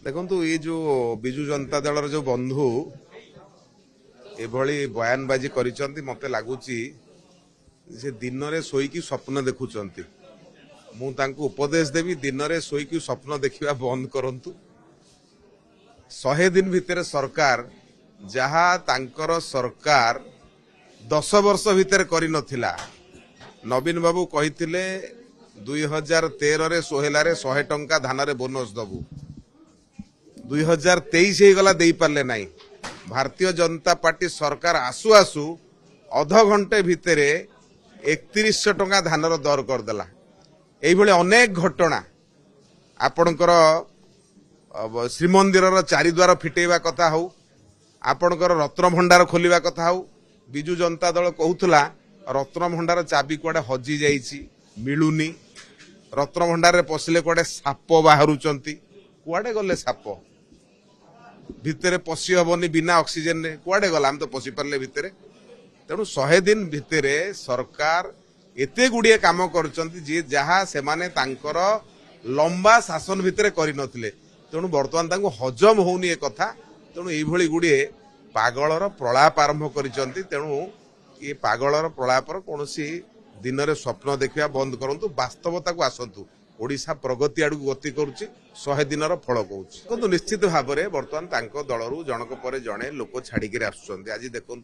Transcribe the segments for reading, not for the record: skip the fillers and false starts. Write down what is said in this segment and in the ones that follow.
देखु ये जो विजु जनता दल जो बंधु एभली बयानबाजी करिसंती मते लागुची जे दिन रे सोईकी स्वप्न देखुचंती। मु तांको उपदेश देवी दिन रे सोईकी स्वप्न देखिबा बंद करंतु। 100 दिन भितर सरकार जहा तांकर सरकार 10 वर्ष भितर करि नथिला। नवीन बाबू कहिथिले 2013 रे सोहेला रे 100 टंका धान रे बोनस दबु। 2023 हे गला देई पारले नाही। भारतीय जनता पार्टी सरकार आसु आसु अध घंटे भितरे 3100 टंका धानर दर कर देला। एई भले अनेक घटना आपणकर श्रीमंदिर चारिद्वार फिटेवा कथा हो, आपणकर रत्न भंडार खोलिवा कथा हो। विजु जनता दल कहूला रत्न भंडार चाबी कुआडे हजि जाइछि मिलुनी। रत्न भंडार रे पसिले कुआडे साप बाहरुचंती। कुआडे गले साप भितरे पशि हबनी बिना ऑक्सीजन रे कुआडे गला हम तो पशि पारले भितरे। तेणु 100 दिन भितरे सरकार एते गुड़िए काम करचंती जे जहा से माने तांकर लंबा शासन भितरे करि नथिले। तेणु वर्तमान तांको हजम होउनी ए कथा। तेणु एई भली गुड़िए पागलर प्रलाप आरंभ करिसंती। तेणु ये पागलर प्रलापर कोनोसी दिन रे स्वप्न देखिया बंद करंतु, वास्तवता को आसंतु। ओडिशा प्रगति आडू गति करुच्ची 100 दिनर फल कहूँ किंतु निश्चित भाव में बर्तमान तांको दलरू जनक पर जड़े लोक छाड़िक आसुंच। आज देखु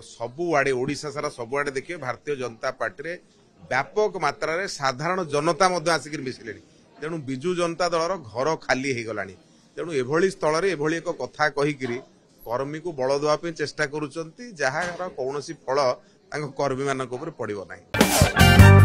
सबुआड़े ओडिशा सारा सबुआड़े देखिए भारतीय जनता पार्टी रे व्यापक मात्रा रे साधारण जनता आसिक मिसिले। तेणु विजु जनता दलर घर खाली हो गलानी। तेणु एभली स्थल रे एभली एक कथा कहिकिरी कर्मी को बल देवाई चेष्टा करुचंती, जार कौन फल कर्मी मान पड़ो ना।